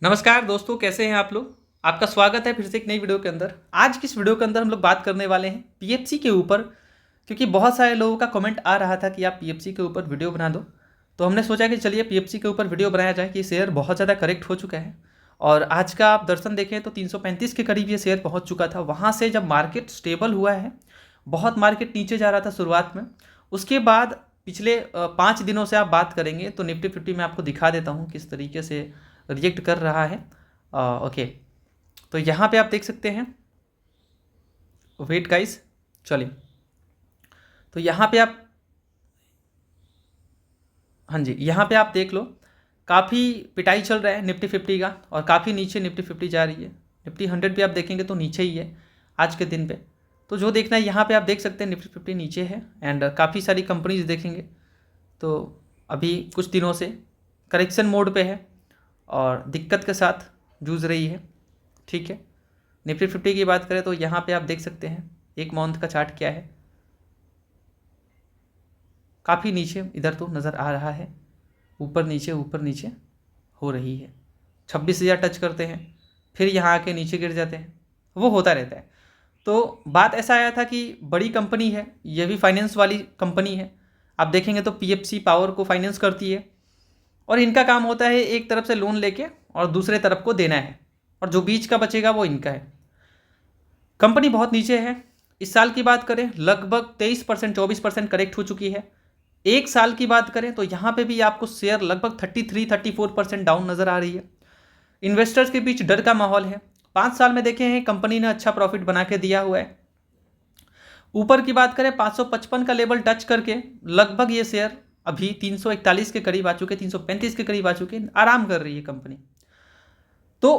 नमस्कार दोस्तों, कैसे हैं आप लोग। आपका स्वागत है फिर से एक नई वीडियो के अंदर। आज की इस वीडियो के अंदर हम लोग बात करने वाले हैं पीएफसी के ऊपर, क्योंकि बहुत सारे लोगों का कमेंट आ रहा था कि आप पीएफसी के ऊपर वीडियो बना दो। तो हमने सोचा कि चलिए पीएफसी के ऊपर वीडियो बनाया जाए कि शेयर बहुत ज़्यादा करेक्ट हो चुका है। और आज का आप दर्शन देखें तो 335 के करीब ये शेयर पहुँच चुका था। वहाँ से जब मार्केट स्टेबल हुआ है, बहुत मार्केट नीचे जा रहा था शुरुआत में, उसके बाद पिछले 5 दिनों से आप बात करेंगे तो निफ्टी 50 में आपको दिखा देता हूँ किस तरीके से रिएक्ट कर रहा है। ओके, तो यहाँ पे आप देख सकते हैं। वेट गाइस, चलिए, तो यहाँ पे आप, हाँ जी, यहाँ पे आप देख लो, काफ़ी पिटाई चल रहा है निफ्टी 50 का और काफ़ी नीचे निफ्टी 50 जा रही है। निफ्टी 100 पे आप देखेंगे तो नीचे ही है आज के दिन पे। तो जो देखना है यहाँ पे आप देख सकते हैं निफ्टी 50 नीचे है एंड काफ़ी सारी कंपनीज देखेंगे तो अभी कुछ दिनों से करेक्शन मोड पे है और दिक्कत के साथ जूझ रही है। ठीक है, निफ्टी 50 की बात करें तो यहाँ पे आप देख सकते हैं एक मंथ का चार्ट क्या है, काफ़ी नीचे इधर तो नज़र आ रहा है, ऊपर नीचे हो रही है। 26,000 टच करते हैं, फिर यहाँ आके नीचे गिर जाते हैं, वो होता रहता है। तो बात ऐसा आया था कि बड़ी कंपनी है, ये भी फाइनेंस वाली कंपनी है। आप देखेंगे तो पीएफसी पावर को फाइनेंस करती है और इनका काम होता है एक तरफ से लोन लेके और दूसरे तरफ को देना है, और जो बीच का बचेगा वो इनका है। कंपनी बहुत नीचे है। इस साल की बात करें लगभग 23% 24% करेक्ट हो चुकी है। एक साल की बात करें तो यहाँ पे भी आपको शेयर लगभग 33-34% डाउन नज़र आ रही है। इन्वेस्टर्स के बीच डर का माहौल है। 5 साल में देखे हैं कंपनी ने अच्छा प्रॉफिट बना के दिया हुआ है। ऊपर की बात करें 555 का लेवल टच करके लगभग ये शेयर अभी 341 के करीब आ चुके, 335 के करीब आ चुके, आराम कर रही है कंपनी। तो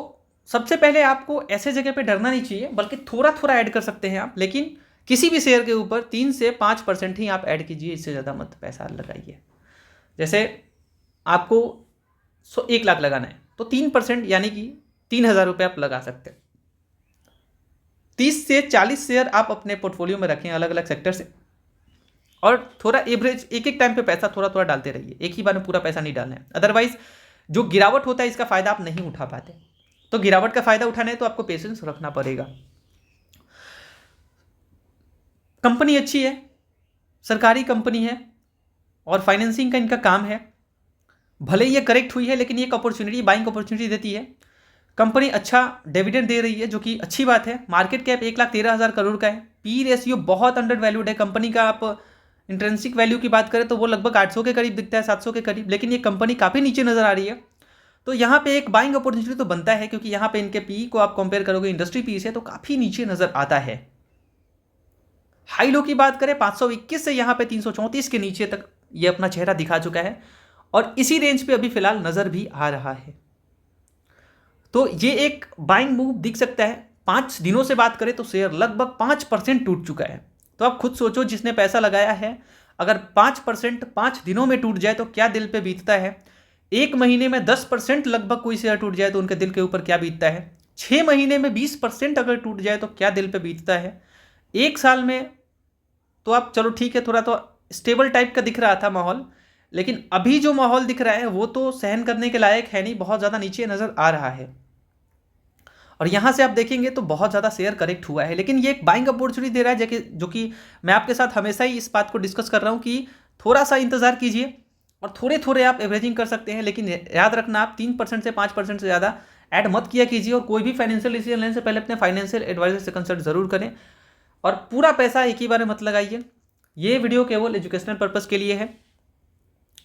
सबसे पहले आपको ऐसे जगह पे डरना नहीं चाहिए, बल्कि थोड़ा थोड़ा ऐड कर सकते हैं आप, लेकिन किसी भी शेयर के ऊपर 3 से 5% ही आप ऐड कीजिए, इससे ज़्यादा मत पैसा लगाइए। जैसे आपको 1 लाख लगाना है तो 3% यानी कि 3,000 रुपये आप लगा सकते हैं। 30 से 40 शेयर आप अपने पोर्टफोलियो में रखें अलग अलग सेक्टर से, और थोड़ा एवरेज एक एक टाइम पे पैसा थोड़ा थोड़ा डालते रहिए, एक ही बार में पूरा पैसा नहीं डालना है। अदरवाइज जो गिरावट होता है इसका फ़ायदा आप नहीं उठा पाते। तो गिरावट का फ़ायदा उठाना है तो आपको पेशेंस रखना पड़ेगा। कंपनी अच्छी है, सरकारी कंपनी है और फाइनेंसिंग का इनका काम है। भले ही ये करेक्ट हुई है लेकिन ये एक अपॉर्चुनिटी, बाइंग अपॉर्चुनिटी देती है। कंपनी अच्छा डिविडेंड दे रही है जो कि अच्छी बात है। मार्केट कैप 1,13,000 करोड़ का है। पी रेशियो बहुत अंडर वैल्यूड है कंपनी का। आप इंट्रेंसिक वैल्यू की बात करें तो वो लगभग 800 के करीब दिखता है, 700 के करीब, लेकिन ये कंपनी काफ़ी नीचे नज़र आ रही है। तो यहाँ पे एक बाइंग अपॉर्चुनिटी तो बनता है, क्योंकि यहाँ पे इनके पी को आप कंपेयर करोगे इंडस्ट्री पी से तो काफ़ी नीचे नज़र आता है। हाई लो की बात करें 521 से यहाँ पे 334 के नीचे तक ये अपना चेहरा दिखा चुका है और इसी रेंज पे अभी फिलहाल नज़र भी आ रहा है। तो ये एक बाइंग मूव दिख सकता है। 5 दिनों से बात करें तो शेयर लगभग 5% टूट चुका है। तो आप खुद सोचो, जिसने पैसा लगाया है अगर 5% 5 दिनों में टूट जाए तो क्या दिल पे बीतता है। एक महीने में 10% लगभग कोई शेयर टूट जाए तो उनके दिल के ऊपर क्या बीतता है। 6 महीने में 20% अगर टूट जाए तो क्या दिल पे बीतता है। एक साल में तो आप चलो ठीक है, थोड़ा तो स्टेबल टाइप का दिख रहा था माहौल, लेकिन अभी जो माहौल दिख रहा है वो तो सहन करने के लायक है नहीं, बहुत ज़्यादा नीचे नज़र आ रहा है। और यहाँ से आप देखेंगे तो बहुत ज़्यादा शेयर करेक्ट हुआ है, लेकिन ये एक बाइंग अपॉर्चुनिटी दे रहा है जो कि मैं आपके साथ हमेशा ही इस बात को डिस्कस कर रहा हूँ कि थोड़ा सा इंतज़ार कीजिए और थोड़े थोड़े आप एवरेजिंग कर सकते हैं, लेकिन याद रखना आप 3% से 5% से ज़्यादा ऐड मत किया कीजिए। और कोई भी फाइनेंशियल डिसीजन लेने से पहले अपने फाइनेंशियल एडवाइजर से कंसल्ट जरूर करें और पूरा पैसा एक ही बार में मत लगाइए। ये वीडियो केवल एजुकेशनल पर्पज़ के लिए है,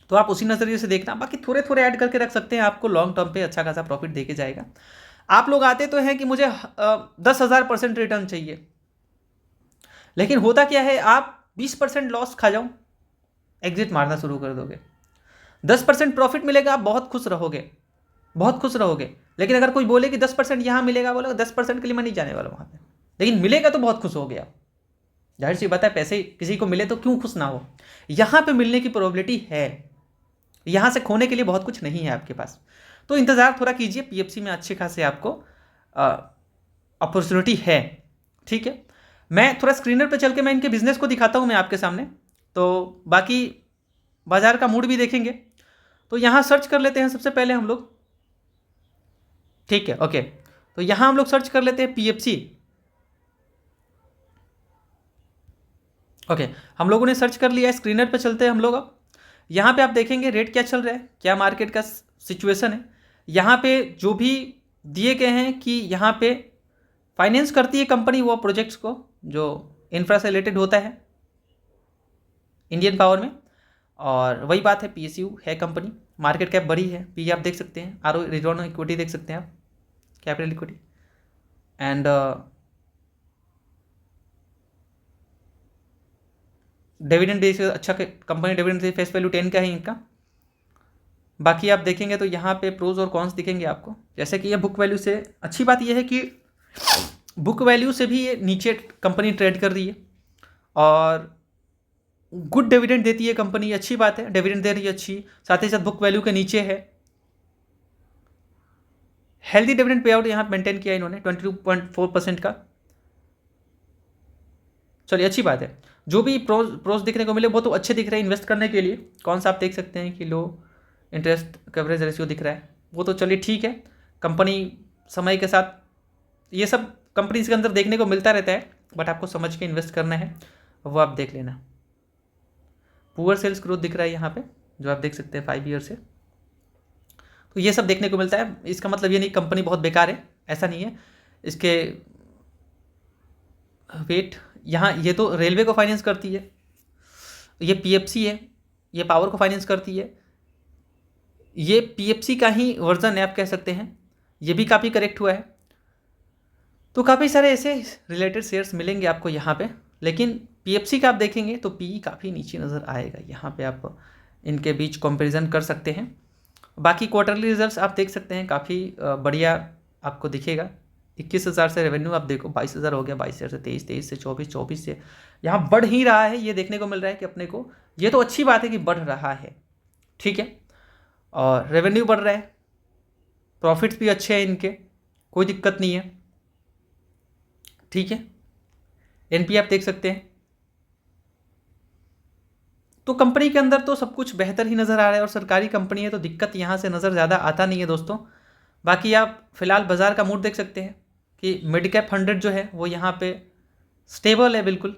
तो आप उसी नज़रिए से देखना। बाकी थोड़े थोड़े ऐड करके रख सकते हैं, आपको लॉन्ग टर्म पे अच्छा खासा प्रॉफिट देके जाएगा। आप लोग आते तो हैं कि मुझे 10,000% रिटर्न चाहिए, लेकिन होता क्या है, आप 20% लॉस खा जाओ, एग्जिट मारना शुरू कर दोगे। 10% प्रॉफिट मिलेगा, आप बहुत खुश रहोगे, बहुत खुश रहोगे। लेकिन अगर कोई बोले कि 10% यहाँ मिलेगा, बोले 10% के लिए मैं नहीं जाने वाला वहाँ पे, लेकिन मिलेगा तो बहुत खुश हो गया। जाहिर सी बात है, पैसे किसी को मिले तो क्यों खुश ना हो। यहाँ पे मिलने की प्रोबेबिलिटी है, यहाँ से खोने के लिए बहुत कुछ नहीं है आपके पास। तो इंतज़ार थोड़ा कीजिए, पीएफसी में अच्छे खासे आपको अपॉर्चुनिटी है। ठीक है, मैं थोड़ा स्क्रीनर पे चल के मैं इनके बिजनेस को दिखाता हूँ मैं आपके सामने, तो बाकी बाजार का मूड भी देखेंगे। तो यहाँ सर्च कर लेते हैं सबसे पहले हम लोग ठीक है, ओके। तो यहाँ हम लोग सर्च कर लेते हैं PFC। ओके, हम लोगों ने सर्च कर लिया है। स्क्रीनर पे चलते हैं हम लोग। अब यहाँ पे आप देखेंगे रेट क्या चल रहा है, क्या मार्केट का सिचुएशन है। यहाँ पे जो भी दिए गए हैं कि यहाँ पे फाइनेंस करती है कंपनी वो प्रोजेक्ट्स को जो इंफ्रा से रिलेटेड होता है इंडियन पावर में, और वही बात है PSU है कंपनी। मार्केट कैप बड़ी है, पी आप देख सकते हैं, ROE रिटर्न ऑन इक्विटी देख सकते हैं आप, capital equity and dividend base अच्छा कंपनी, डिविडेंड फेस वैल्यू 10 का है इनका। बाकी आप देखेंगे तो यहाँ पे प्रोज और कॉन्स दिखेंगे आपको। जैसे कि ये बुक वैल्यू से, अच्छी बात ये है कि बुक वैल्यू से भी ये नीचे कंपनी ट्रेड कर रही है और गुड डिविडेंड देती है कंपनी, अच्छी बात है, डिविडेंड दे रही है अच्छी, साथ ही साथ बुक वैल्यू के नीचे है। हेल्दी डिविडेंड पे आउट यहाँ मेंटेन किया इन्होंने 22.4% का। चलिए अच्छी बात है। जो भी प्रोज दिखने को मिले वो तो अच्छे दिख रहे हैं इन्वेस्ट करने के लिए। कौन सा आप देख सकते हैं कि लो इंटरेस्ट कवरेज रेशियो दिख रहा है, वो तो चलिए ठीक है। कंपनी समय के साथ ये सब कंपनीज के अंदर देखने को मिलता रहता है, बट आपको समझ के इन्वेस्ट करना है, वो आप देख लेना। पुअर सेल्स ग्रोथ दिख रहा है यहाँ पे, जो आप देख सकते हैं 5 ईयर से। तो ये सब देखने को मिलता है। इसका मतलब ये नहीं कंपनी बहुत बेकार है, ऐसा नहीं है। इसके वेट यहाँ, ये तो रेलवे को फाइनेंस करती है, ये PFC है, ये पावर को फाइनेंस करती है, ये PFC का ही वर्जन है आप कह सकते हैं। ये भी काफ़ी करेक्ट हुआ है। तो काफ़ी सारे ऐसे रिलेटेड शेयर्स मिलेंगे आपको यहाँ पे, लेकिन PFC का आप देखेंगे तो PE काफ़ी नीचे नज़र आएगा। यहाँ पे आप इनके बीच कंपैरिजन कर सकते हैं। बाकी क्वार्टरली रिजल्ट्स आप देख सकते हैं, काफ़ी बढ़िया आपको दिखेगा। 21,000 से रेवेन्यू आप देखो 22,000 हो गया, 22,000 से 23, 23 से 24, 24 से यहाँ बढ़ ही रहा है। ये देखने को मिल रहा है कि अपने को, ये तो अच्छी बात है कि बढ़ रहा है, ठीक है। और रेवेन्यू बढ़ रहा है, प्रॉफिट्स भी अच्छे हैं इनके, कोई दिक्कत नहीं है, ठीक है। NP आप देख सकते हैं। तो कंपनी के अंदर तो सब कुछ बेहतर ही नज़र आ रहा है और सरकारी कंपनी है तो दिक्कत यहाँ से नज़र ज़्यादा आता नहीं है दोस्तों। बाकी आप फिलहाल बाज़ार का मूड देख सकते हैं कि मिड कैप 100 जो है वो यहाँ पे स्टेबल है, बिल्कुल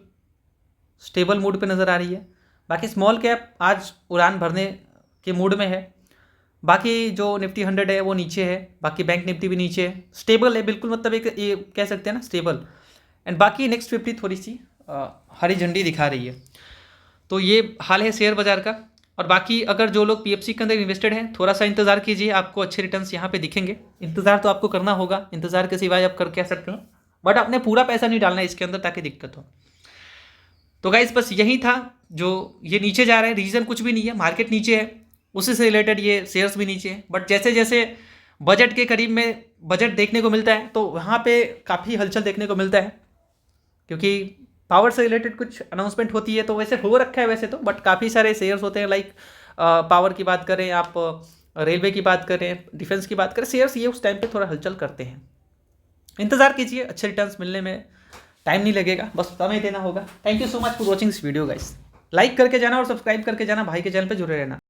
स्टेबल मूड पे नज़र आ रही है। बाकी स्मॉल कैप आज उड़ान भरने के मूड में है। बाकी जो निफ्टी 100 है वो नीचे है, बाकी बैंक निफ्टी भी नीचे है, स्टेबल है बिल्कुल, मतलब एक ये कह सकते हैं ना स्टेबल। एंड बाकी नेक्स्ट 50 थोड़ी सी हरी झंडी दिखा रही है। तो ये हाल है शेयर बाज़ार का। और बाकी अगर जो लोग PFC के अंदर इन्वेस्टेड हैं थोड़ा सा इंतज़ार कीजिए, आपको अच्छे रिटर्न्स यहाँ पे दिखेंगे। इंतज़ार तो आपको करना होगा, इंतज़ार के सिवाय आप कर कह सकते हैं, बट आपने पूरा पैसा नहीं डालना है इसके अंदर ताकि दिक्कत हो। तो गाइस बस यही था। जो ये नीचे जा रहा है रीज़न कुछ भी नहीं है, मार्केट नीचे है, उसी से रिलेटेड ये शेयर्स भी नीचे हैं। बट जैसे जैसे बजट के करीब में बजट देखने को मिलता है तो वहाँ पे काफ़ी हलचल देखने को मिलता है, क्योंकि पावर से रिलेटेड कुछ अनाउंसमेंट होती है। तो वैसे हो रखा है वैसे तो, बट काफ़ी सारे शेयर्स होते हैं, लाइक पावर की बात करें आप, रेलवे की बात करें, डिफेंस की बात करें, शेयर्स ये उस टाइम पे थोड़ा हलचल करते हैं। इंतज़ार कीजिए, अच्छे रिटर्न्स मिलने में टाइम नहीं लगेगा, बस समय देना होगा। Thank you so much for watching this video guys. Like करके जाना और सब्सक्राइब करके जाना, भाई के चैनल पर जुड़े रहना।